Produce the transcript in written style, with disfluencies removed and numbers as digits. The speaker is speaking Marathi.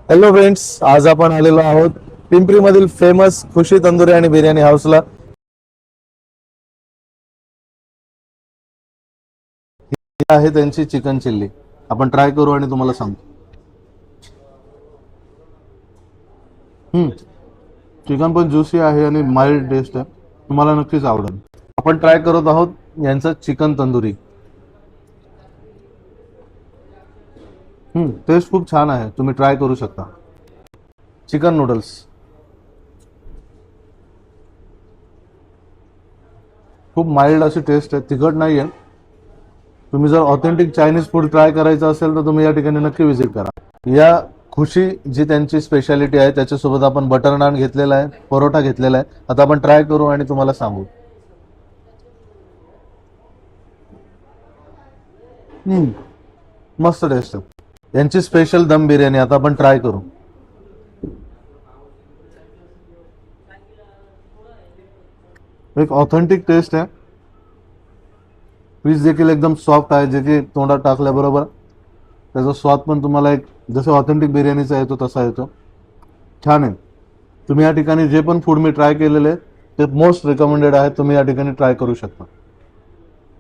हॅलो फ्रेंड्स, आज आपण आलेलो आहोत पिंपरी मधील फेमस खुशी तंदुरी आणि बिर्याणी हाऊसला. ही आहे त्यांची चिकन चिल्ली. आपण ट्राय करू आणि तुम्हाला सांगतो. चिकन पण ज्युसी आहे आणि माइल्ड टेस्ट आहे. तुम्हाला नक्कीच आवडेल. आपण ट्राय करत आहोत यांचं चिकन तंदुरी. टेस्ट खूप छान आहे, तुम्ही ट्राय करू शकता. चिकन नूडल्स खूप माइल्ड अशी टेस्ट आहे, तिखट नाहीये. तुम्ही जर ऑथेंटिक चायनीज फूड ट्राय करायचं असेल तर तुम्ही या ठिकाणी नक्की व्हिजिट करा. या खुशी जी त्यांची स्पेशालिटी आहे त्याच्यासोबत आपण बटर नान घेतलेला आहे, परोठा घेतलेला आहे. आता आपण ट्राय करू आणि तुम्हाला सांगू. मस्त टेस्ट आहे यांची स्पेशल दम बिर्याणी. आता आपण ट्राय करू. एक ऑथेंटिक टेस्ट आहे. पीस देखील एकदम सॉफ्ट आहे, जे की तोंडात टाकल्याबरोबर त्याचा स्वाद पण तुम्हाला एक जसं ऑथेंटिक बिर्याणीचा येतो तसा येतो. छान आहे. तुम्ही या ठिकाणी जे पण फूड मी ट्राय केलेले ते मोस्ट रिकमेंडेड आहे. तुम्ही या ठिकाणी ट्राय करू शकता.